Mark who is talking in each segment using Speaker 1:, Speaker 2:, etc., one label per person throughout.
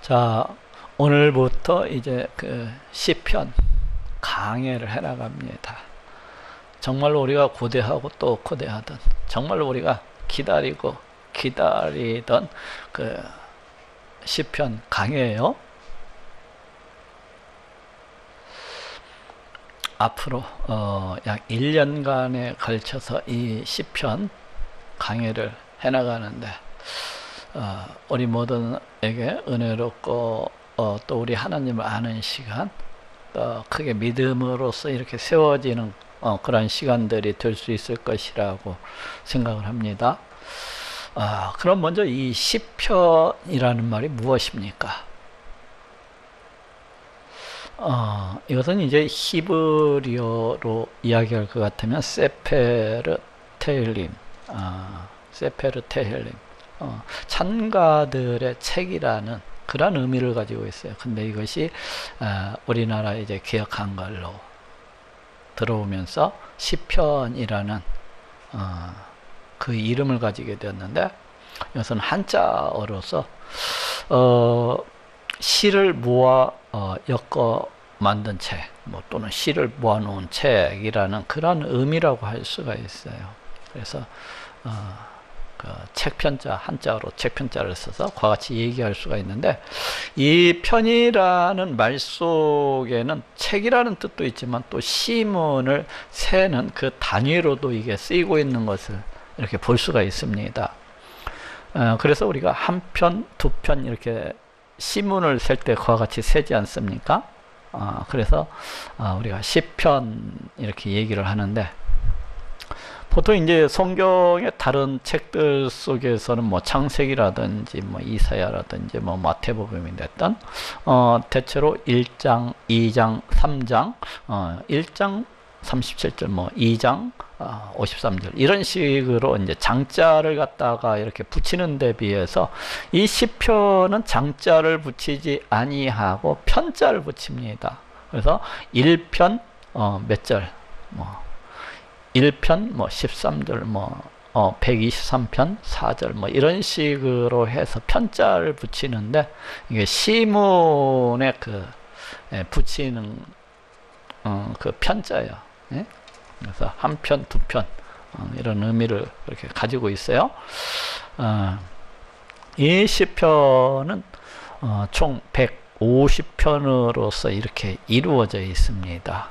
Speaker 1: 자, 오늘부터 이제 그 시편 강해를 해나갑니다. 정말로 우리가 고대하고 또 고대하던, 정말로 우리가 기다리고 기다리던 그 시편 강해예요. 앞으로 약 1년간에 걸쳐서 이 시편 강해를 해나가는데 우리 모두에게 은혜롭고 또 우리 하나님을 아는 시간, 또 크게 믿음으로써 이렇게 세워지는 그런 시간들이 될 수 있을 것이라고 생각을 합니다. 그럼 먼저 이 시편이라는 말이 무엇입니까? 이것은 이제 히브리어로 이야기할 것 같으면 세페르 테힐림, 세페르 테힐림, 찬가들의 책이라는 그런 의미를 가지고 있어요. 근데 이것이 우리나라 이제 개역 한글로 들어오면서 시편이라는 그 이름을 가지게 되었는데, 이것은 한자어로서 시를 모아 엮어 만든 책, 또는 시를 모아놓은 책이라는 그런 의미라고 할 수가 있어요. 그래서 그 책편자, 한자어로 책편자를 써서 그와 같이 얘기할 수가 있는데, 이 편이라는 말 속에는 책이라는 뜻도 있지만 또 시문을 세는 그 단위로도 이게 쓰이고 있는 것을 이렇게 볼 수가 있습니다. 그래서 우리가 한 편, 두 편 이렇게 시문을 셀 때 그와 같이 세지 않습니까? 그래서 우리가 시편 이렇게 얘기를 하는데, 보통 이제 성경의 다른 책들 속에서는 창세기라든지 이사야라든지 마태복음이 됐던 대체로 1장, 2장, 3장, 1장 37절, 2장 53절 이런 식으로 이제 장자를 갖다가 이렇게 붙이는 데 비해서 이 시편은 장자를 붙이지 아니하고 편자를 붙입니다. 그래서 1편 몇 절, 1편 13절, 123편 4절 이런 식으로 해서 편자를 붙이는데, 이게 시문에 붙이는 그 편자예요. 예? 그래서 한 편, 두 편 이런 의미를 이렇게 가지고 있어요. 이 시편은 총 150편으로서 이렇게 이루어져 있습니다.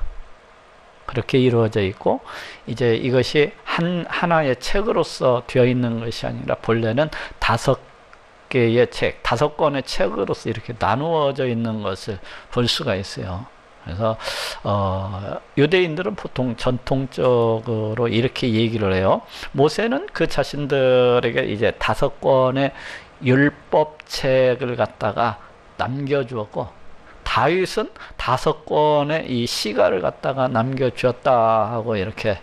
Speaker 1: 그렇게 이루어져 있고, 이제 이것이 하나의 책으로서 되어 있는 것이 아니라 본래는 5개의 책, 5권의 책으로서 이렇게 나누어져 있는 것을 볼 수가 있어요. 그래서 유대인들은 보통 전통적으로 이렇게 얘기를 해요. 모세는 그 자신들에게 이제 5권의 율법책을 갖다가 남겨주었고, 다윗은 5권의 이 시가를 갖다가 남겨주었다 하고 이렇게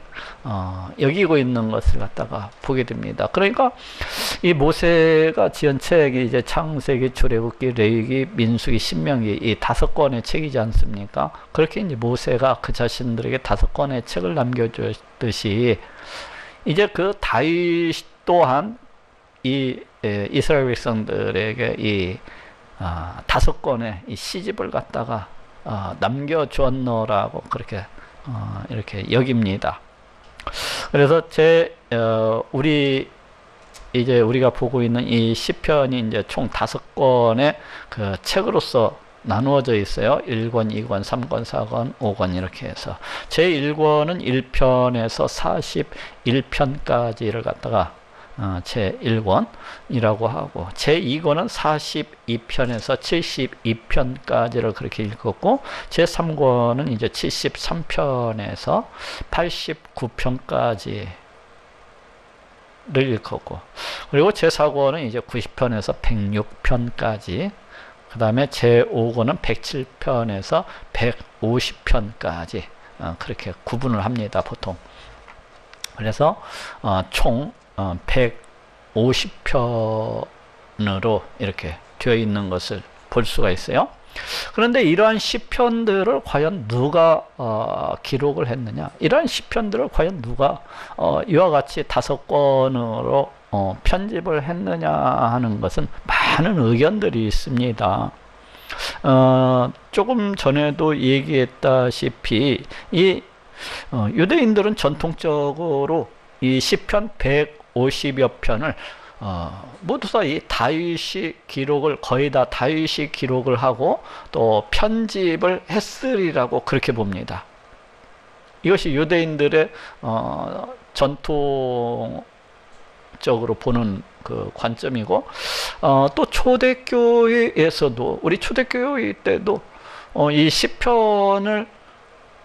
Speaker 1: 여기고 있는 것을 갖다가 보게 됩니다. 그러니까 이 모세가 지은 책이 이제 창세기, 출애굽기, 레위기, 민수기, 신명기 이 5권의 책이지 않습니까? 그렇게 이제 모세가 그 자신들에게 5권의 책을 남겨주었듯이, 이제 그 다윗 또한 이 이스라엘 백성들에게 이 5권의 이 시집을 갖다가 남겨주었노라고 그렇게 이렇게 여깁니다. 그래서 우리가 보고 있는 이 시편이 이제 총 5권의 그 책으로서 나누어져 있어요. 1권, 2권, 3권, 4권, 5권 이렇게 해서 제1권은 1편에서 41편까지를 갖다가 제1권이라고 하고, 제2권은 42편에서 72편까지를 그렇게 읽었고, 제3권은 이제 73편에서 89편까지를 읽었고, 그리고 제4권은 이제 90편에서 106편까지, 그 다음에 제5권은 107편에서 150편까지 그렇게 구분을 합니다, 보통. 그래서 총 150편으로 이렇게 되어 있는 것을 볼 수가 있어요. 그런데 이러한 시편들을 과연 누가 기록을 했느냐? 이러한 시편들을 과연 누가 이와 같이 5권으로 편집을 했느냐 하는 것은 많은 의견들이 있습니다. 조금 전에도 얘기했다시피 이 유대인들은 전통적으로 이 시편 150여 편을 모두 다 이 다윗이 기록을 거의 다 다윗이 기록을 하고 또 편집을 했으리라고 그렇게 봅니다. 이것이 유대인들의 전통적으로 보는 그 관점이고, 또 초대교회에서도 우리 초대교회 때도 이 시편을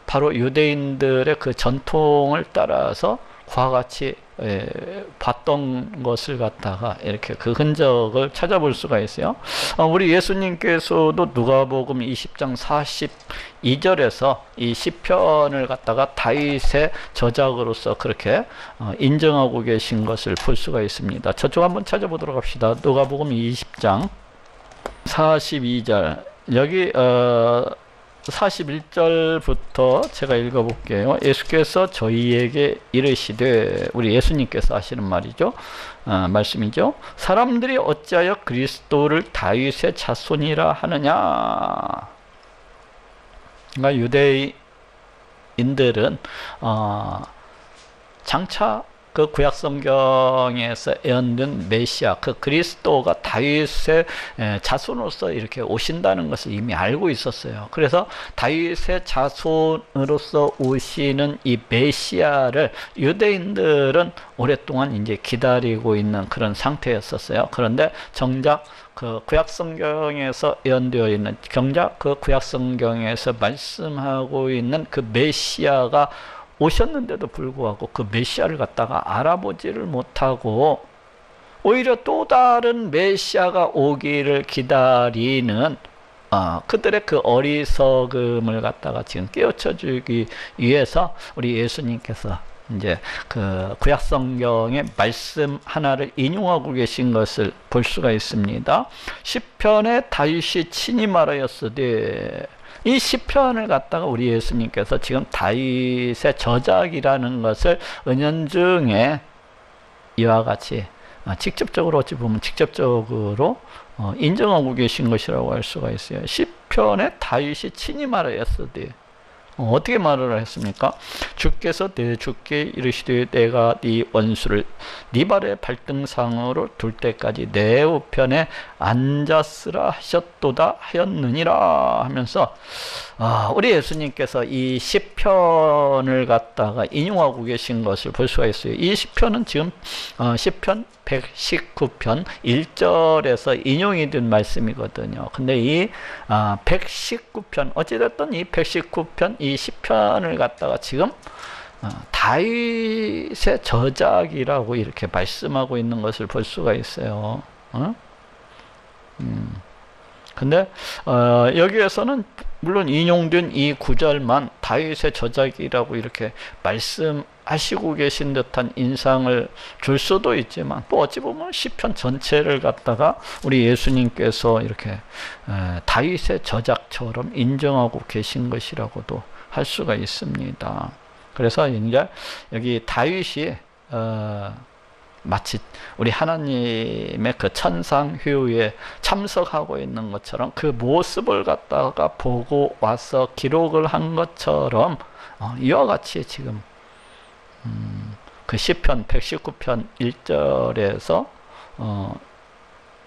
Speaker 1: 바로 유대인들의 그 전통을 따라서 그와 같이 봤던 것을 갖다가 이렇게 그 흔적을 찾아볼 수가 있어요. 우리 예수님께서도 누가복음 20장 42절에서 이 시편을 갖다가 다윗의 저작으로서 그렇게 인정하고 계신 것을 볼 수가 있습니다. 저쪽 한번 찾아보도록 합시다. 누가복음 20장 42절 여기 41절부터 제가 읽어볼게요. 예수께서 저희에게 이르시되, 우리 예수님께서 하시는 말이죠. 말씀이죠. 사람들이 어찌하여 그리스도를 다윗의 자손이라 하느냐. 그러니까 유대인들은 장차 그 구약 성경에서 예언된 메시아, 그 그리스도가 다윗의 자손으로서 이렇게 오신다는 것을 이미 알고 있었어요. 그래서 다윗의 자손으로서 오시는 이 메시아를 유대인들은 오랫동안 이제 기다리고 있는 그런 상태였었어요. 그런데 정작 그 구약 성경에서 예언되어 있는, 정작 그 구약 성경에서 말씀하고 있는 그 메시아가 오셨는데도 불구하고 그 메시아를 갖다가 알아보지를 못하고 오히려 또 다른 메시아가 오기를 기다리는 그들의 그 어리석음을 갖다가 지금 깨우쳐 주기 위해서 우리 예수님께서 이제 그 구약 성경의 말씀 하나를 인용하고 계신 것을 볼 수가 있습니다. 시편에 다윗이 친히 말하였으되, 이 시편을 갖다가 우리 예수님께서 지금 다윗의 저작이라는 것을 은연중에 이와 같이 직접적으로, 어찌 보면 직접적으로 인정하고 계신 것이라고 할 수가 있어요. 시편에 다윗이 친히 말하였으되, 어떻게 말을 했습니까? 주께서 내 주께 이르시되 내가 네 원수를 네 발의 발등상으로 둘 때까지 내 우편에 앉았으라 하셨도다 하였느니라 하면서 우리 예수님께서 이 시편을 갖다가 인용하고 계신 것을 볼 수가 있어요. 이 시편은 지금 시편 119편 1절에서 인용이 된 말씀이거든요. 근데 이 119편, 어찌됐든 이 119편 이 시편을 갖다가 지금 다윗의 저작이라고 이렇게 말씀하고 있는 것을 볼 수가 있어요. 근데 여기에서는 물론 인용된 이 구절만 다윗의 저작이라고 이렇게 말씀하시고 계신 듯한 인상을 줄 수도 있지만, 또 어찌 보면 시편 전체를 갖다가 우리 예수님께서 이렇게 다윗의 저작처럼 인정하고 계신 것이라고도 할 수가 있습니다. 그래서 이제 여기 다윗이 마치 우리 하나님의 그 천상회의에 참석하고 있는 것처럼 그 모습을 갖다가 보고 와서 기록을 한 것처럼 이와 같이 지금 그 시편 119편 1절에서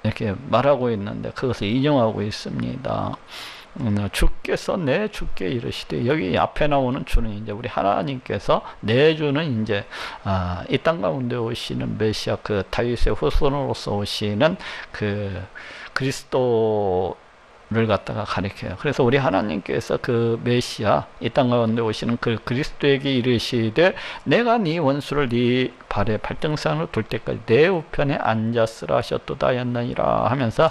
Speaker 1: 이렇게 말하고 있는데 그것을 인용하고 있습니다. 주께서 내 주께 이르시되, 여기 앞에 나오는 주는 이제 우리 하나님께서, 내 주는 이제 이 땅 가운데 오시는 메시아, 그 다윗의 후손으로서 오시는 그 그리스도를 갖다가 가리켜요. 그래서 우리 하나님께서 그 메시아, 이 땅 가운데 오시는 그 그리스도에게 이르시되 내가 네 원수를 네 발에 발등상으로 둘 때까지 내 우편에 앉았으라 하셨도다 하였느니라 하면서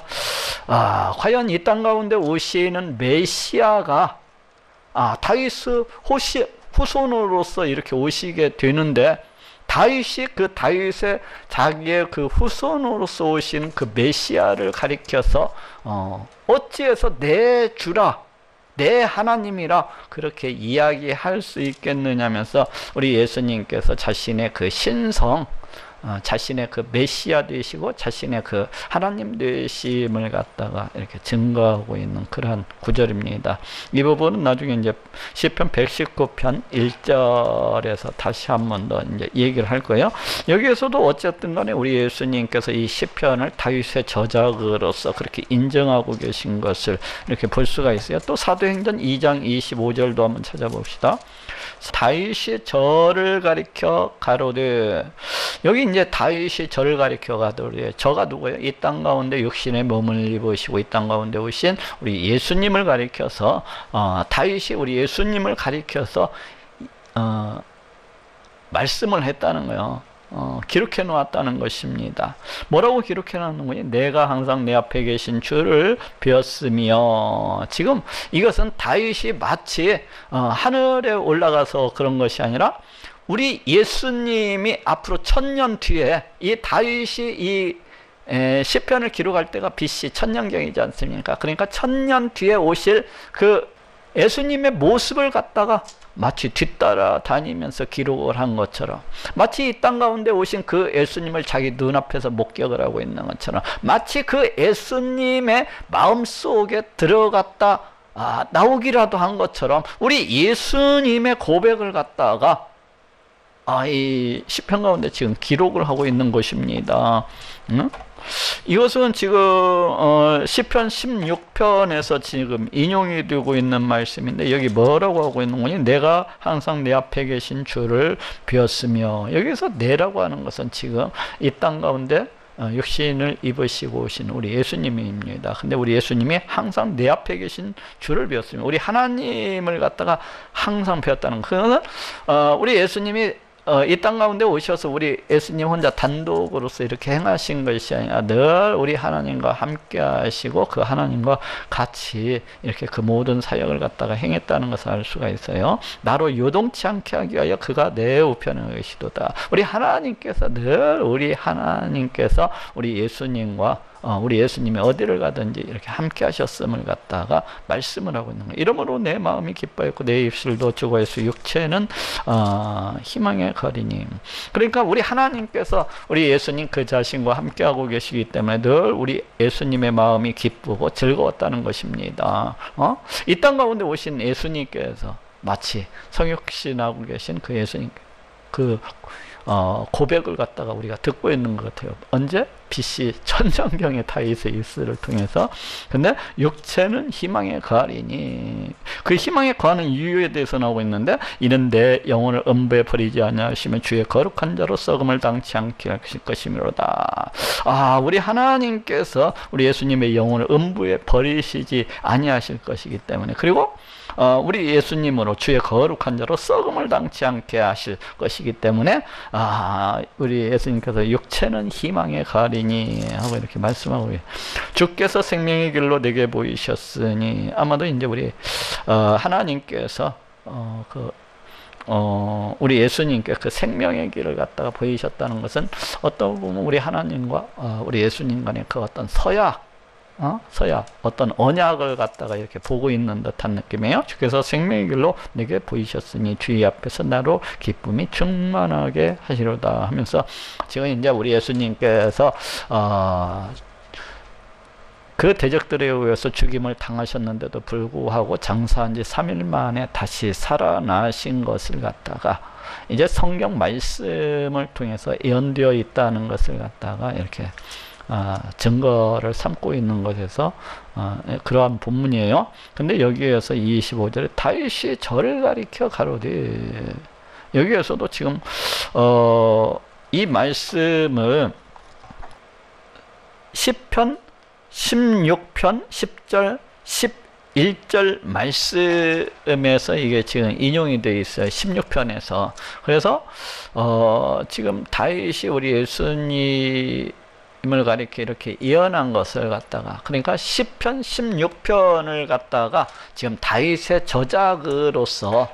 Speaker 1: 과연 이 땅 가운데 오시는 메시아가 다윗의 후손으로서 이렇게 오시게 되는데, 다윗이 그 다윗의 자기의 그 후손으로서 오신 그 메시아를 가리켜서 어찌해서 내 주라, 내 하나님이라 그렇게 이야기할 수 있겠느냐면서 우리 예수님께서 자신의 그 신성, 자신의 그 메시아 되시고 자신의 그 하나님 되심을 갖다가 이렇게 증거하고 있는 그러한 구절입니다. 이 부분은 나중에 이제 시편 119편 1절에서 다시 한 번 더 이제 얘기를 할 거예요. 여기에서도 어쨌든 간에 우리 예수님께서 이 시편을 다윗의 저작으로서 그렇게 인정하고 계신 것을 이렇게 볼 수가 있어요. 또 사도행전 2장 25절도 한번 찾아봅시다. 다윗이 저를 가리켜 가로되, 여기 이제 다윗이 저를 가리켜 가로되, 저가 누구예요? 이 땅 가운데 육신의 몸을 입으시고 이 땅 가운데 오신 우리 예수님을 가리켜서 다윗이 우리 예수님을 가리켜서 말씀을 했다는 거예요. 기록해 놓았다는 것입니다. 뭐라고 기록해 놓는 거니? 내가 항상 내 앞에 계신 주를 배웠으며, 지금 이것은 다윗이 마치 하늘에 올라가서 그런 것이 아니라 우리 예수님이 앞으로 1000년 뒤에 이 다윗이 이 시편을 기록할 때가 BC 1000년경이지 않습니까? 그러니까 1000년 뒤에 오실 그 예수님의 모습을 갖다가 마치 뒤따라 다니면서 기록을 한 것처럼, 마치 이 땅 가운데 오신 그 예수님을 자기 눈앞에서 목격을 하고 있는 것처럼, 마치 그 예수님의 마음속에 들어갔다 나오기라도 한 것처럼 우리 예수님의 고백을 갖다가 이 시편 가운데 지금 기록을 하고 있는 것입니다. 이것은 지금 시편 16편에서 지금 인용이 되고 있는 말씀인데, 여기 뭐라고 하고 있는 거니? 내가 항상 내 앞에 계신 주를 비었으며, 여기서 내라고 하는 것은 지금 이 땅 가운데 육신을 입으시고 오신 우리 예수님입니다. 근데 우리 예수님이 항상 내 앞에 계신 주를 비었으며, 우리 하나님을 갖다가 항상 비었다는 것은 우리 예수님이 이 땅 가운데 오셔서 우리 예수님 혼자 단독으로서 이렇게 행하신 것이 아니라 늘 우리 하나님과 함께 하시고 그 하나님과 같이 이렇게 그 모든 사역을 갖다가 행했다는 것을 알 수가 있어요. 나로 요동치 않게 하기 위하여 그가 내 우편에 계시도다. 우리 하나님께서 늘 우리 예수님과 우리 예수님이 어디를 가든지 이렇게 함께 하셨음을 갖다가 말씀을 하고 있는 거예요. 이러므로 내 마음이 기뻐했고 내 입술도 주고해서 육체는 희망의 거리니. 그러니까 우리 하나님께서 우리 예수님 그 자신과 함께 하고 계시기 때문에 늘 우리 예수님의 마음이 기쁘고 즐거웠다는 것입니다. 이 땅 가운데 오신 예수님께서 마치 성육신하고 계신 그 예수님 고백을 갖다가 우리가 듣고 있는 것 같아요. 언제? BC 천정경의 다윗의 일서를 통해서. 근데 육체는 희망에 거하리니, 그 희망에 거하는 이유에 대해서 나오고 있는데, 이는 내 영혼을 음부에 버리지 아니하시면 주의 거룩한 자로 썩음을 당치 않게 하실 것이미로다. 우리 하나님께서 우리 예수님의 영혼을 음부에 버리시지 아니하실 것이기 때문에, 그리고 우리 예수님으로 주의 거룩한 자로 썩음을 당치 않게 하실 것이기 때문에 우리 예수님께서 육체는 희망에 가리니 하고 이렇게 말씀하고 계세요. 주께서 생명의 길로 내게 보이셨으니, 아마도 이제 우리 하나님께서 우리 예수님께 그 생명의 길을 갖다가 보이셨다는 것은 어떤 보면 우리 하나님과 우리 예수님 간의 그 어떤 서약, 어떤 언약을 갖다가 이렇게 보고 있는 듯한 느낌이에요. 주께서 생명의 길로 내게 보이셨으니 주의 앞에서 나로 기쁨이 충만하게 하시로다 하면서, 지금 이제 우리 예수님께서 그 대적들에 의해서 죽임을 당하셨는데도 불구하고 장사한 지 3일 만에 다시 살아나신 것을 갖다가 이제 성경 말씀을 통해서 예언되어 있다는 것을 갖다가 이렇게 증거를 삼고 있는 것에서 그러한 본문이에요. 근데 여기에서 25절에 다윗이 저를 가리켜 가로되, 여기에서도 지금 이 말씀을 시편 16편 10절 11절 말씀에서 이게 지금 인용이 되어 있어요. 16편에서. 그래서 지금 다윗이 우리 예수님을 가리켜 이렇게 예언한 것을 갖다가, 그러니까 시편 16편을 갖다가 지금 다윗의 저작으로서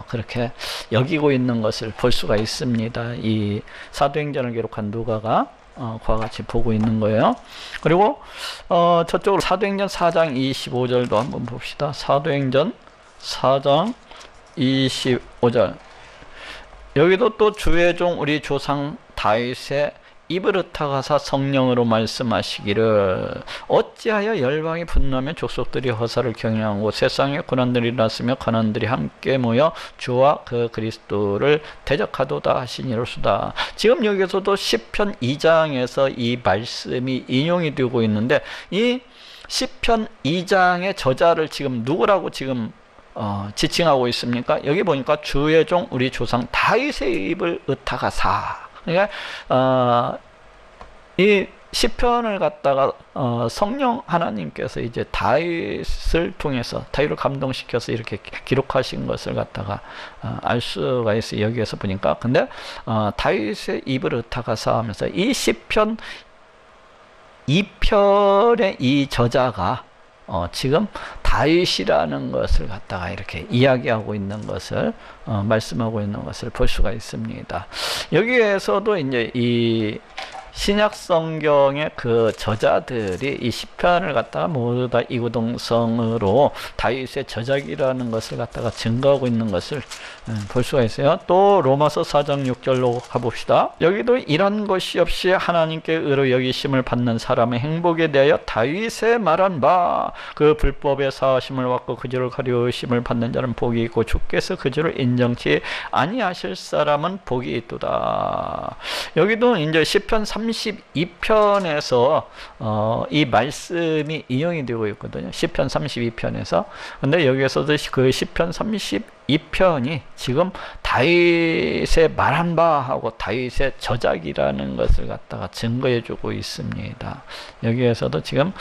Speaker 1: 그렇게 여기고 있는 것을 볼 수가 있습니다. 이 사도행전을 기록한 누가가 그와 같이 보고 있는 거예요. 그리고 저쪽으로 사도행전 4장 25절도 한번 봅시다. 사도행전 4장 25절. 여기도 또 주의 종 우리 조상 다윗의 입을 흩어가사 성령으로 말씀하시기를 어찌하여 열방이 분노하며 족속들이 허사를 경영하고 세상에 고난들이 일어났으며 고난들이 함께 모여 주와 그 그리스도를 대적하도다 하시니로소다. 지금 여기서도 시편 2장에서 이 말씀이 인용이 되고 있는데 이 시편 2장의 저자를 지금 누구라고 지금 지칭하고 있습니까? 여기 보니까 주의 종 우리 조상 다윗의 입을 흩어가사. 그러니까 이 시편을 갖다가 성령 하나님께서 이제 다윗을 통해서 다윗을 감동시켜서 이렇게 기록하신 것을 갖다가 알 수가 있어요. 여기에서 보니까. 근데 다윗의 입을 흩어가사 하면서 이 시편 2편의 이 저자가 지금 다윗이라는 것을 갖다가 이렇게 이야기하고 있는 것을 말씀하고 있는 것을 볼 수가 있습니다. 여기에서도 이제 이 신약 성경의 그 저자들이 이 시편을 갖다가 모두 다 이구동성으로 다윗의 저작이라는 것을 갖다가 증거하고 있는 것을 볼 수가 있어요. 또 로마서 4장 6절로 가봅시다. 여기도 이런 것이 없이 하나님께 의로 여기심을 받는 사람의 행복에 대하여 다윗의 말한 바 그 불법의 사하심을 받고 그 죄를 가리우심을 받는 자는 복이 있고 주께서 그 죄를 인정치 아니하실 사람은 복이 있도다. 여기도 이제 시편 32편에서 이 말씀이 인용이 되고 있거든요. 시편 32편에서. 근데 여기에서도 그 시편 32편이 지금 다윗의 말한 바하고 다윗의 저작이라는 것을 갖다가 증거해 주고 있습니다. 여기에서도 지금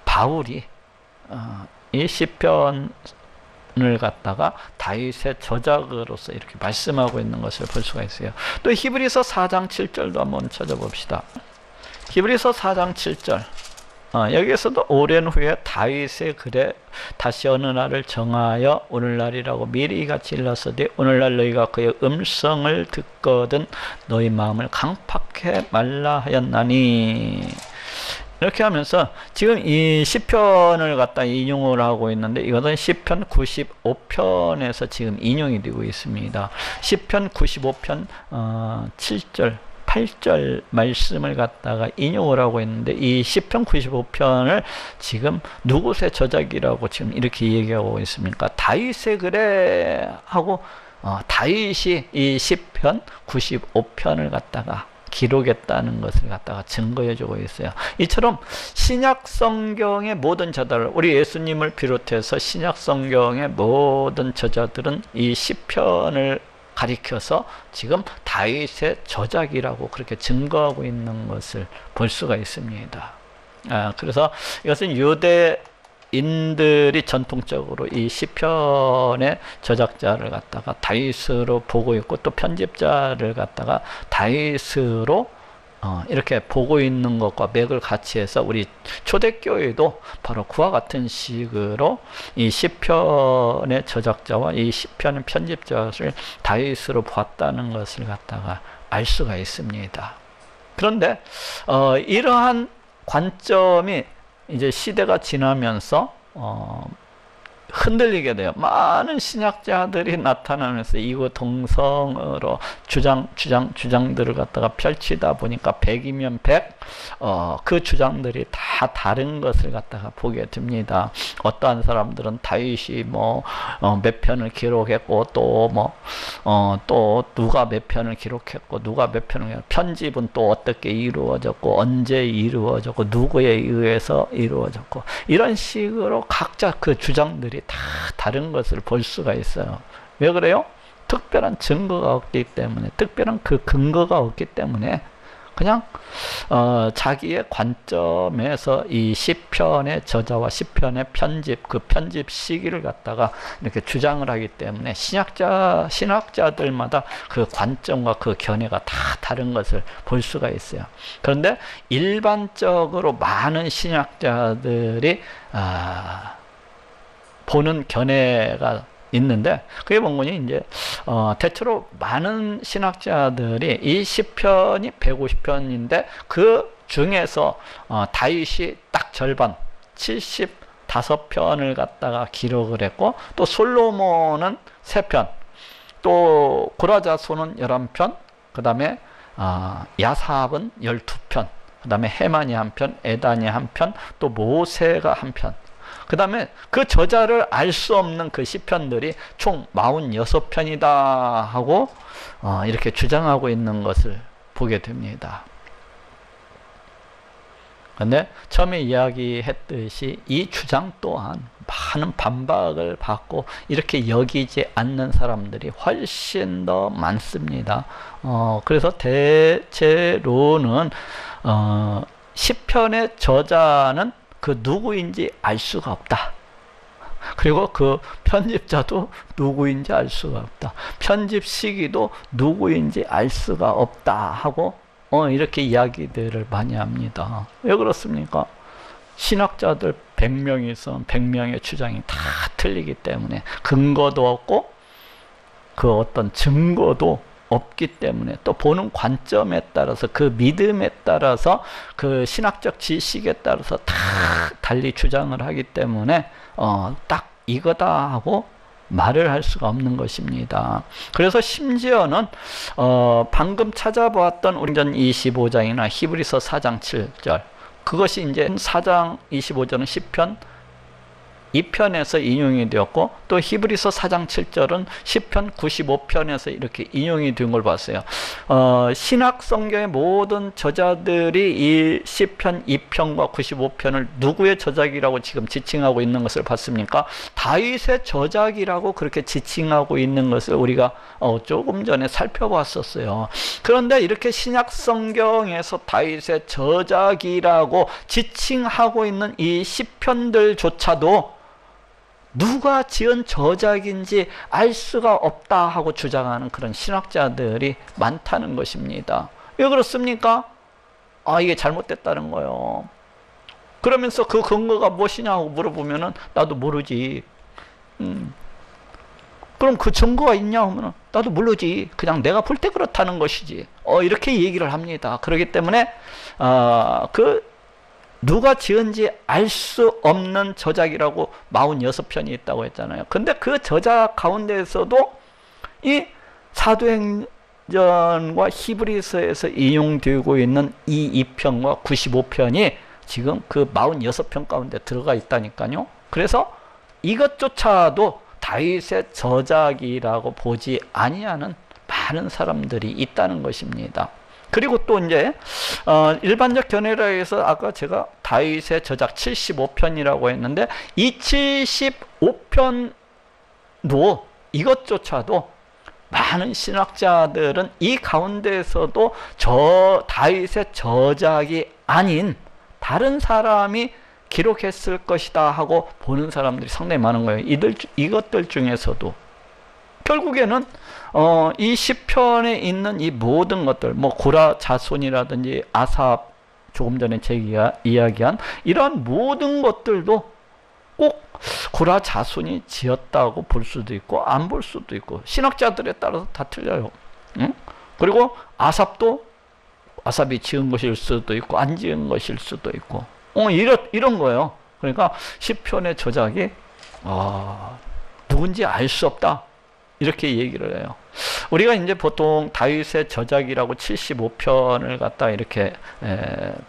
Speaker 1: 바울이 이 시편을 갖다가 다윗의 저작으로서 이렇게 말씀하고 있는 것을 볼 수가 있어요. 또 히브리서 4장 7절도 한번 찾아봅시다. 히브리서 4장 7절. 여기에서도 오랜 후에 다윗의 글에 다시 어느 날을 정하여 오늘날이라고 미리 같이 일렀으되 오늘날 너희가 그의 음성을 듣거든 너희 마음을 강팍해 말라 하였나니. 이렇게 하면서 지금 이 시편을 갖다 인용을 하고 있는데 이것은 시편 95편에서 지금 인용이 되고 있습니다. 시편 95편 7절 8절 말씀을 갖다가 인용을 하고 있는데 이 시편 95편을 지금 누구의 저작이라고 지금 이렇게 얘기하고 있습니까? 다윗의 글에 하고 다윗이 이 시편 95편을 갖다가 기록했다는 것을 갖다가 증거해 주고 있어요. 이처럼 신약 성경의 모든 저자들, 우리 예수님을 비롯해서 신약 성경의 모든 저자들은 이 시편을 가리켜서 지금 다윗의 저작이라고 그렇게 증거하고 있는 것을 볼 수가 있습니다. 그래서 이것은 유대인들이 전통적으로 이 시편의 저작자를 갖다가 다윗으로 보고 있고 또 편집자를 갖다가 다윗으로 이렇게 보고 있는 것과 맥을 같이 해서 우리 초대교회도 바로 그와 같은 식으로 이 시편의 저작자와 이 시편의 편집자를 다윗으로 보았다는 것을 갖다가 알 수가 있습니다. 그런데 이러한 관점이 이제 시대가 지나면서 흔들리게 돼요. 많은 신학자들이 나타나면서 이구동성으로 주장들을 갖다가 펼치다 보니까 100이면 100, 그 주장들이 다 다른 것을 갖다가 보게 됩니다. 어떠한 사람들은 다윗이 몇 편을 기록했고 또 누가 몇 편을 기록했고 누가 몇 편을 편집은 또 어떻게 이루어졌고 언제 이루어졌고 누구에 의해서 이루어졌고 이런 식으로 각자 그 주장들이 다 다른 것을 볼 수가 있어요. 왜 그래요? 특별한 증거가 없기 때문에, 특별한 그 근거가 없기 때문에 그냥 자기의 관점에서 이 시편의 저자와 시편의 편집, 그 편집 시기를 갖다가 이렇게 주장을 하기 때문에 신학자들마다 그 관점과 그 견해가 다 다른 것을 볼 수가 있어요. 그런데 일반적으로 많은 신학자들이 보는 견해가 있는데, 그게 뭔거니 이제 대체로 많은 신학자들이 이 시편이 150편인데 그 중에서 다윗이 딱 절반 75편을 갖다가 기록을 했고, 또 솔로몬은 3편, 또 고라자손은 11편, 그 다음에 야삽은 12편, 그 다음에 헤만이 1편, 에단이 1편, 또 모세가 1편, 그 다음에 그 저자를 알 수 없는 그 시편들이 총 46편이다 하고 이렇게 주장하고 있는 것을 보게 됩니다. 근데 처음에 이야기했듯이 이 주장 또한 많은 반박을 받고 이렇게 여기지 않는 사람들이 훨씬 더 많습니다. 그래서 대체로는 시편의 저자는 그 누구인지 알 수가 없다. 그리고 그 편집자도 누구인지 알 수가 없다. 편집 시기도 누구인지 알 수가 없다 하고 이렇게 이야기들을 많이 합니다. 왜 그렇습니까? 신학자들 100명이 있으면 100명의 주장이 다 틀리기 때문에, 근거도 없고 그 어떤 증거도 없기 때문에, 또 보는 관점에 따라서, 그 믿음에 따라서, 그 신학적 지식에 따라서 다 달리 주장을 하기 때문에 딱 이거다 하고 말을 할 수가 없는 것입니다. 그래서 심지어는 방금 찾아보았던 우리 전 25장이나 히브리서 4장 7절, 그것이 이제 4장 25절은 시편 2편에서 인용이 되었고, 또 히브리서 4장 7절은 시편 95편에서 이렇게 인용이 된 걸 봤어요. 신학 성경의 모든 저자들이 이 시편 2편과 95편을 누구의 저작이라고 지금 지칭하고 있는 것을 봤습니까? 다윗의 저작이라고 그렇게 지칭하고 있는 것을 우리가 조금 전에 살펴봤었어요. 그런데 이렇게 신약 성경에서 다윗의 저작이라고 지칭하고 있는 이 시편들조차도 누가 지은 저작인지 알 수가 없다 하고 주장하는 그런 신학자들이 많다는 것입니다. 왜 그렇습니까? 이게 잘못됐다는 거예요. 그러면서 그 근거가 무엇이냐고 물어보면은 나도 모르지. 그럼 그 증거가 있냐 하면은 나도 모르지. 그냥 내가 볼 때 그렇다는 것이지. 이렇게 얘기를 합니다. 그렇기 때문에 누가 지은지 알 수 없는 저작이라고 46편이 있다고 했잖아요. 근데 그 저작 가운데에서도 이 사도행전과 히브리서에서 인용되고 있는 이 2편과 95편이 지금 그 46편 가운데 들어가 있다니까요. 그래서 이것조차도 다윗의 저작이라고 보지 아니하는 많은 사람들이 있다는 것입니다. 그리고 또 이제 일반적 견해라 해서 아까 제가 다윗의 저작 75편이라고 했는데, 이 75편도 이것조차도 많은 신학자들은 이 가운데에서도 다윗의 저작이 아닌 다른 사람이 기록했을 것이다 하고 보는 사람들이 상당히 많은 거예요. 이것들 중에서도 결국에는 이 시편에 있는 이 모든 것들, 뭐 고라 자손이라든지 아삽, 조금 전에 제가 이야기한 이러한 모든 것들도 꼭 고라 자손이 지었다고 볼 수도 있고 안 볼 수도 있고, 신학자들에 따라서 다 틀려요. 그리고 아삽이 지은 것일 수도 있고 안 지은 것일 수도 있고 이런 거예요. 그러니까 시편의 저작이 누군지 알 수 없다, 이렇게 얘기를 해요. 우리가 이제 보통 다윗의 저작이라고 75편을 갖다 이렇게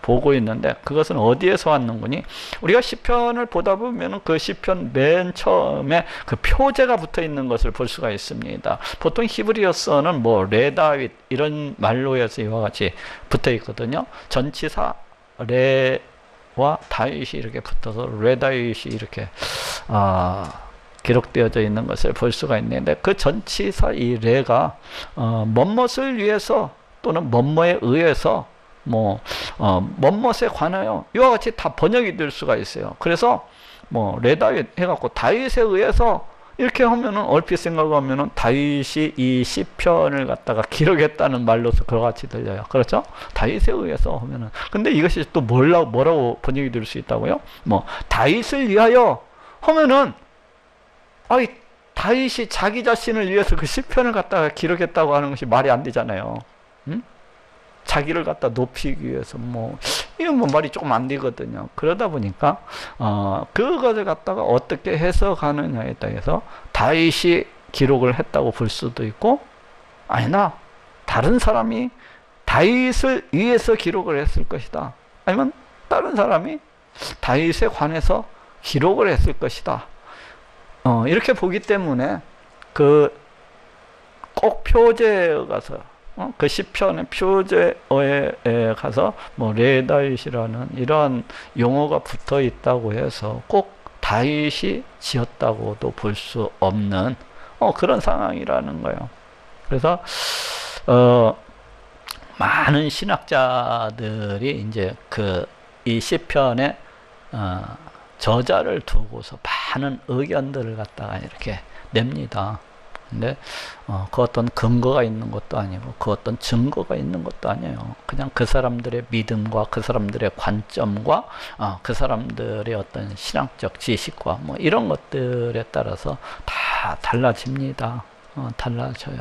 Speaker 1: 보고 있는데, 그것은 어디에서 왔는 거니? 우리가 시편을 보다 보면 그 시편 맨 처음에 그 표제가 붙어 있는 것을 볼 수가 있습니다. 보통 히브리어서는 뭐 레다윗 이런 말로 해서 이와 같이 붙어 있거든요. 전치사 레와 다윗이 이렇게 붙어서 레다윗이 이렇게 기록되어져 있는 것을 볼 수가 있는데, 그 전치사 이 레가 뭐뭇을 위해서 또는 뭐뭐에 의해서 뭐뭇에 관하여 이와 같이 다 번역이 될 수가 있어요. 그래서 뭐 레다윗 해갖고 다윗에 의해서 이렇게 하면은 얼핏 생각하면은 다윗이 이 시편을 갖다가 기록했다는 말로서 그와 같이 들려요. 그렇죠? 다윗에 의해서 하면은, 근데 이것이 또 뭐라고 번역이 될 수 있다고요? 뭐 다윗을 위하여 하면은 아이, 다윗이 자기 자신을 위해서 그 시편을 갖다가 기록했다고 하는 것이 말이 안 되잖아요. 응? 자기를 갖다 높이기 위해서 이건 말이 조금 안 되거든요. 그러다 보니까 그것을 갖다가 어떻게 해석하느냐에 따라서 다윗이 기록을 했다고 볼 수도 있고, 아니나 다른 사람이 다윗을 위해서 기록을 했을 것이다, 아니면 다른 사람이 다윗에 관해서 기록을 했을 것이다, 이렇게 보기 때문에 꼭 표제에 가서 그 시편의 표제어에 가서 레다윗이라는 이러한 용어가 붙어 있다고 해서 꼭 다윗이 지었다고도 볼 수 없는 그런 상황이라는 거예요. 그래서 많은 신학자들이 이제 이 시편의 저자를 두고서 많은 의견들을 갖다가 이렇게 냅니다. 근데 그 어떤 근거가 있는 것도 아니고 그 어떤 증거가 있는 것도 아니에요. 그냥 그 사람들의 믿음과 그 사람들의 관점과 그 사람들의 어떤 신학적 지식과 이런 것들에 따라서 다 달라집니다. 달라져요.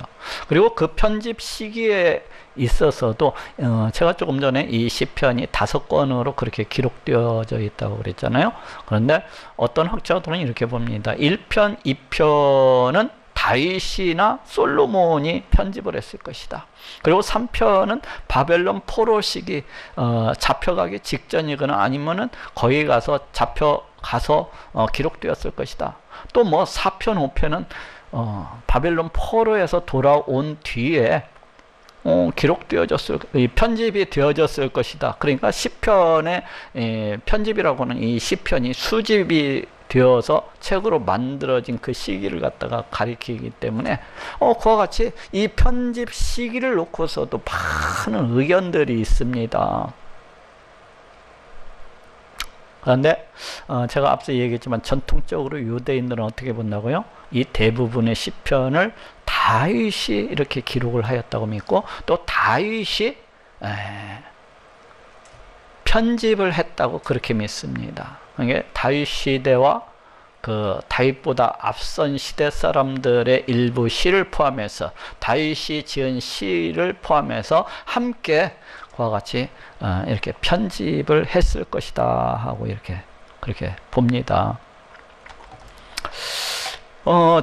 Speaker 1: 그리고 그 편집 시기에 있어서도 제가 조금 전에 이 시편이 5권으로 그렇게 기록되어져 있다고 그랬잖아요. 그런데 어떤 학자들은 이렇게 봅니다. 1편, 2편은 다윗이나 솔로몬이 편집을 했을 것이다. 그리고 3편은 바벨론 포로 시기 잡혀가기 직전이거나 아니면은 거기 가서 잡혀가서 기록되었을 것이다. 또 4편, 5편은 바벨론 포로에서 돌아온 뒤에 편집이 되어졌을 것이다. 그러니까 시편의 편집이라고 하는 이 시편이 수집이 되어서 책으로 만들어진 그 시기를 갖다가 가리키기 때문에 그와 같이 이 편집 시기를 놓고서도 많은 의견들이 있습니다. 그런데 제가 앞서 얘기했지만 전통적으로 유대인들은 어떻게 본다고요? 이 대부분의 시편을 다윗이 이렇게 기록을 하였다고 믿고, 또 다윗이 편집을 했다고 그렇게 믿습니다. 그러니까 다윗 시대와 그 다윗보다 앞선 시대 사람들의 일부 시를 포함해서 다윗이 지은 시를 포함해서 함께 그와 같이 이렇게 편집을 했을 것이다 하고 그렇게 봅니다.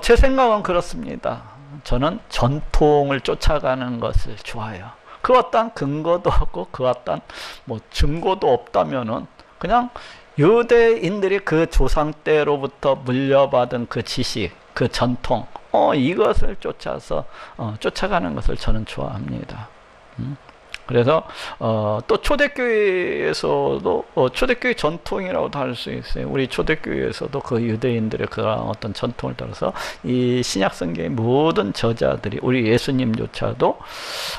Speaker 1: 제 생각은 그렇습니다. 저는 전통을 쫓아가는 것을 좋아해요. 그 어떤 근거도 없고 그 어떤 증거도 없다면은 그냥 유대인들이 그 조상 때로부터 물려받은 그 지식, 그 전통, 이것을 쫓아가는 것을 저는 좋아합니다. 그래서 또 초대교회에서도 초대교회 전통이라고도 할 수 있어요. 우리 초대교회에서도 그 유대인들의 그런 어떤 전통을 따라서 이 신약성경의 모든 저자들이, 우리 예수님조차도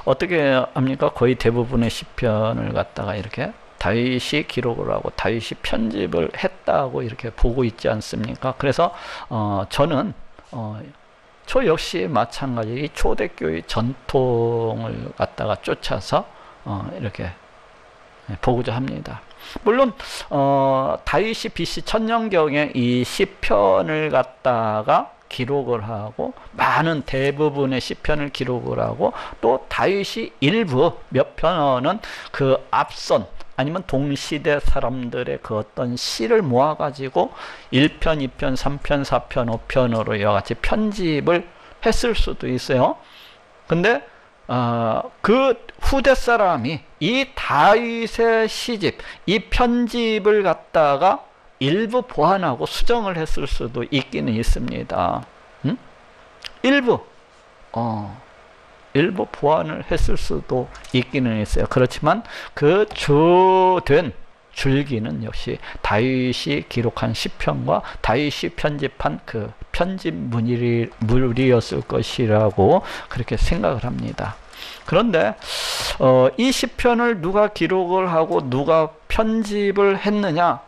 Speaker 1: 어떻게 합니까? 거의 대부분의 시편을 갖다가 이렇게 다윗이 기록을 하고 다윗이 편집을 했다고 이렇게 보고 있지 않습니까? 그래서 저는 저 역시 마찬가지 이 초대교회 전통을 갖다가 쫓아서 이렇게 보고자 합니다. 물론 다윗이 BC 천년경에 이 시편을 갖다가 기록을 하고 많은 대부분의 시편을 기록을 하고, 또 다윗이 일부 몇 편은 그 앞선 아니면 동시대 사람들의 그 어떤 시를 모아가지고 1편, 2편, 3편, 4편, 5편으로 이와 같이 편집을 했을 수도 있어요. 근데 그 후대 사람이 이 다윗의 시집, 이 편집을 갖다가 일부 보완하고 수정을 했을 수도 있기는 있습니다. 일부 보완을 했을 수도 있기는 있어요. 그렇지만 그 주된 줄기는 역시 다윗이 기록한 시편과 다윗이 편집한 그 편집물이었을 것이라고 그렇게 생각을 합니다. 그런데 이 시편을 누가 기록을 하고 누가 편집을 했느냐,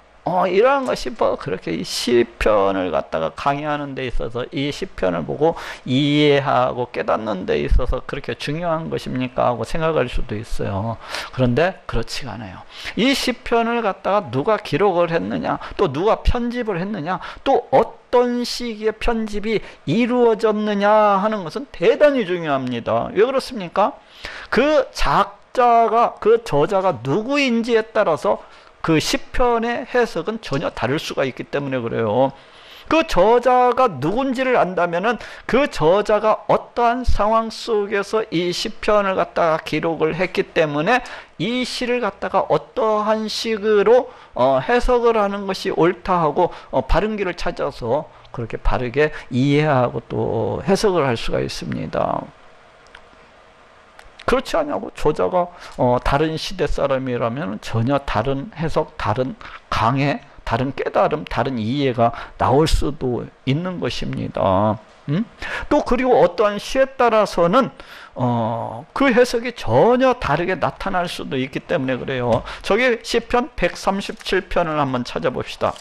Speaker 1: 이러한 것이 그렇게 이 시편을 갖다가 강의하는 데 있어서 이 시편을 보고 이해하고 깨닫는 데 있어서 그렇게 중요한 것입니까 하고 생각할 수도 있어요. 그런데 그렇지가 않아요. 이 시편을 갖다가 누가 기록을 했느냐, 또 누가 편집을 했느냐, 또 어떤 시기에 편집이 이루어졌느냐 하는 것은 대단히 중요합니다. 왜 그렇습니까? 그 작자가, 그 저자가 누구인지에 따라서 그 시편의 해석은 전혀 다를 수가 있기 때문에 그래요. 그 저자가 누군지를 안다면은 그 저자가 어떠한 상황 속에서 이 시편을 갖다가 기록을 했기 때문에 이 시를 갖다가 어떠한 식으로 해석을 하는 것이 옳다 하고 바른 길을 찾아서 그렇게 바르게 이해하고 또 해석을 할 수가 있습니다. 그렇지 않냐고. 저자가 다른 시대 사람이라면 전혀 다른 해석, 다른 강해, 다른 깨달음, 다른 이해가 나올 수도 있는 것입니다. 또 그리고 어떠한 시에 따라서는 그 해석이 전혀 다르게 나타날 수도 있기 때문에 그래요. 저기 시편 137편을 한번 찾아봅시다.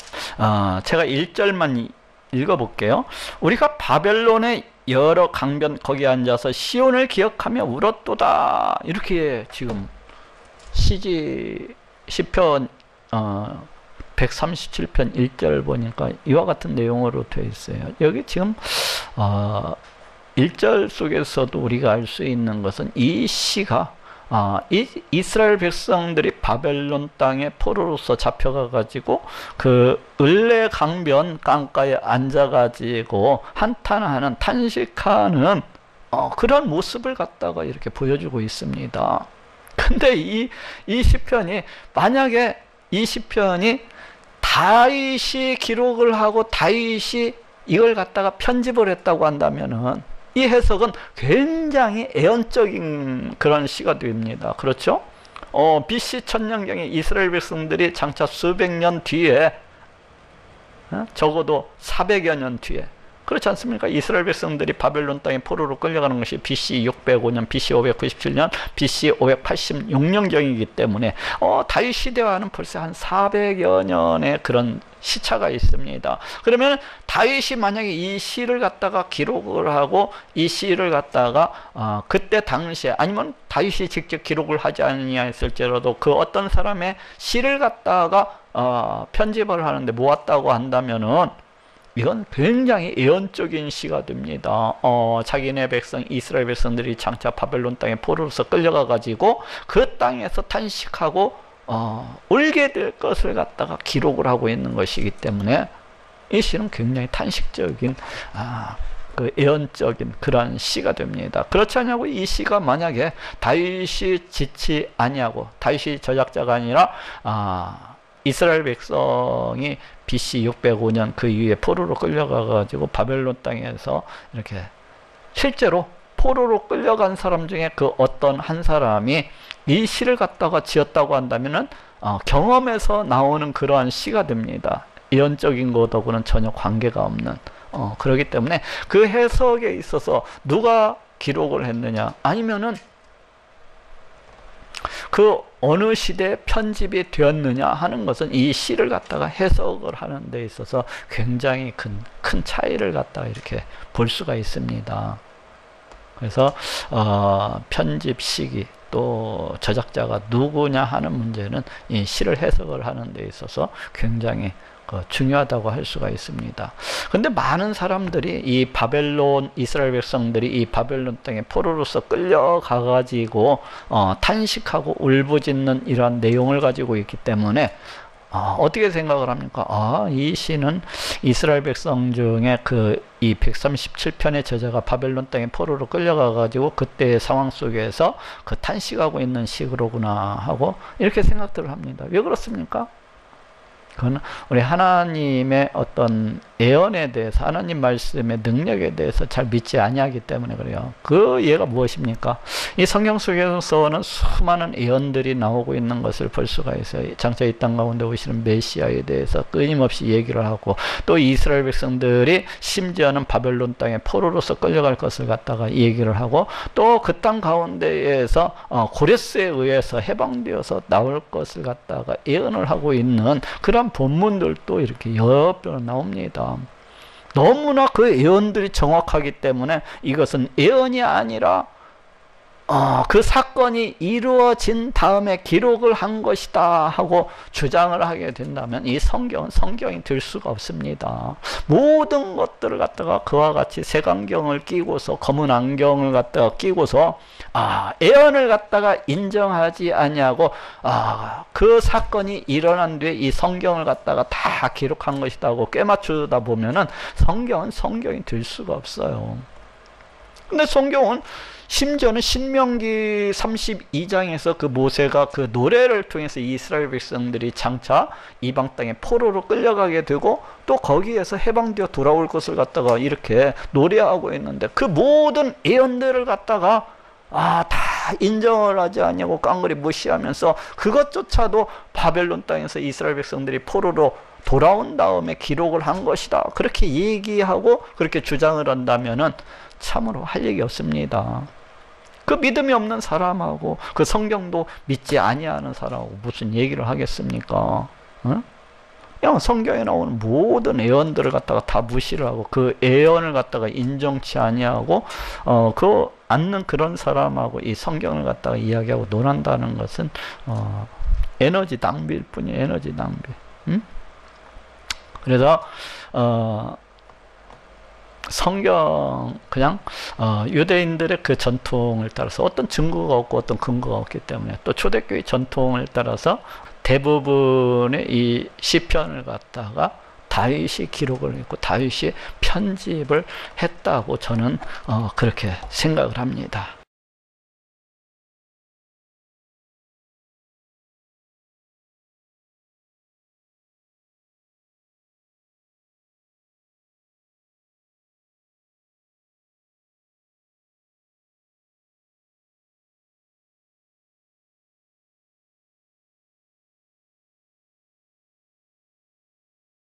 Speaker 1: 제가 1절만 읽어볼게요. 우리가 바벨론의 여러 강변 거기에 앉아서 시온을 기억하며 울었도다. 이렇게 지금 시편 137편 1절 보니까 이와 같은 내용으로 되어 있어요. 여기 지금 1절 속에서도 우리가 알 수 있는 것은 이 시가 이스라엘 백성들이 바벨론 땅에 포로로서 잡혀가 가지고 그 을레 강변 강가에 앉아 가지고 한탄하는, 탄식하는 그런 모습을 갖다가 이렇게 보여주고 있습니다. 근데 이 시편이, 만약에 이 시편이 다윗이 기록을 하고 다윗이 이걸 갖다가 편집을 했다고 한다면은 이 해석은 굉장히 애언적인 그런 시가 됩니다. 그렇죠? BC 천년경에 이스라엘 백성들이 장차 수백 년 뒤에, 적어도 400여 년 뒤에, 그렇지 않습니까? 이스라엘 백성들이 바벨론 땅에 포로로 끌려가는 것이 BC 605년, BC 597년, BC 586년경이기 때문에 다윗 시대와는 벌써 한 400여 년의 그런 시차가 있습니다. 그러면 다윗이 만약에 이 시를 갖다가 기록을 하고 이 시를 갖다가 그때 당시에, 아니면 다윗이 직접 기록을 하지 아니했을지라도 그 어떤 사람의 시를 갖다가 편집을 하는데 모았다고 한다면은 이건 굉장히 예언적인 시가 됩니다. 자기네 백성, 이스라엘 백성들이 장차 바벨론 땅에 포로로서 끌려가 가지고 그 땅에서 탄식하고 울게 될 것을 갖다가 기록을 하고 있는 것이기 때문에 이 시는 굉장히 탄식적인, 그 예언적인 그런 시가 됩니다. 그렇지 않냐고. 이 시가 만약에 다윗이 짓지 아니하고, 다윗이 저작자가 아니라 이스라엘 백성이 BC 605년 그 이후에 포로로 끌려가 가지고 바벨론 땅에서 이렇게 실제로 포로로 끌려간 사람 중에 그 어떤 한 사람이 이 시를 갖다가 지었다고 한다면은 경험에서 나오는 그러한 시가 됩니다. 예언적인 것하고는 전혀 관계가 없는, 그렇기 때문에 그 해석에 있어서 누가 기록을 했느냐, 아니면은 그 어느 시대에 편집이 되었느냐 하는 것은 이 시를 갖다가 해석을 하는 데 있어서 굉장히 큰 차이를 갖다가 이렇게 볼 수가 있습니다. 그래서 편집 시기, 또 저작자가 누구냐 하는 문제는 이 시를 해석을 하는 데 있어서 굉장히 중요하다고 할 수가 있습니다. 근데 많은 사람들이 이 바벨론, 이스라엘 백성들이 이 바벨론 땅에 포로로서 끌려가 가지고 탄식하고 울부짖는 이러한 내용을 가지고 있기 때문에 어떻게 생각을 합니까? 이 시는 이스라엘 백성 중에 이 137편의 저자가 바벨론 땅에 포로로 끌려가 가지고 그때의 상황 속에서 그 탄식하고 있는 시로구나 하고 이렇게 생각들을 합니다. 왜 그렇습니까? 그건 우리 하나님의 어떤 예언에 대해서, 하나님 말씀의 능력에 대해서 잘 믿지 아니하기 때문에 그래요. 그 예가 무엇입니까? 이 성경 속에서는 수많은 예언들이 나오고 있는 것을 볼 수가 있어요. 장차 이 땅 가운데 오시는 메시아에 대해서 끊임없이 얘기를 하고, 또 이스라엘 백성들이 심지어는 바벨론 땅에 포로로서 끌려갈 것을 갖다가 얘기를 하고, 또 그 땅 가운데에서 고레스에 의해서 해방되어서 나올 것을 갖다가 예언을 하고 있는 그런 본문들도 이렇게 여러 번 나옵니다. 너무나 그 예언들이 정확하기 때문에 이것은 예언이 아니라 그 사건이 이루어진 다음에 기록을 한 것이다 하고 주장을 하게 된다면 이 성경은 성경이 될 수가 없습니다. 모든 것들을 갖다가 그와 같이 색안경을 끼고서 검은 안경을 갖다가 끼고서 예언을 갖다가 인정하지 아니하고 그 사건이 일어난 뒤에 이 성경을 갖다가 다 기록한 것이다 하고 꿰맞추다 보면은 성경은 성경이 될 수가 없어요. 근데 성경은 심지어는 신명기 32장에서 그 모세가 그 노래를 통해서 이스라엘 백성들이 장차 이방 땅에 포로로 끌려가게 되고 또 거기에서 해방되어 돌아올 것을 갖다가 이렇게 노래하고 있는데 그 모든 예언들을 갖다가 다 인정을 하지 않냐고 깡그리 무시하면서 그것조차도 바벨론 땅에서 이스라엘 백성들이 포로로 돌아온 다음에 기록을 한 것이다 그렇게 얘기하고 그렇게 주장을 한다면은 참으로 할 얘기 없습니다. 그 믿음이 없는 사람하고 그 성경도 믿지 아니하는 사람하고 무슨 얘기를 하겠습니까? 그냥 성경에 나오는 모든 예언들을 갖다가 다 무시를 하고 그 예언을 갖다가 인정치 아니하고 그 않는 그런 사람하고 이 성경을 갖다가 이야기하고 논한다는 것은 에너지 낭비일 뿐이에요. 에너지 낭비. 그래서 성경 그냥 유대인들의 그 전통을 따라서 어떤 증거가 없고 어떤 근거가 없기 때문에 또 초대교회 전통을 따라서 대부분의 이 시편을 갖다가 다윗이 기록을 했고 다윗이 편집을 했다고 저는 그렇게 생각을 합니다.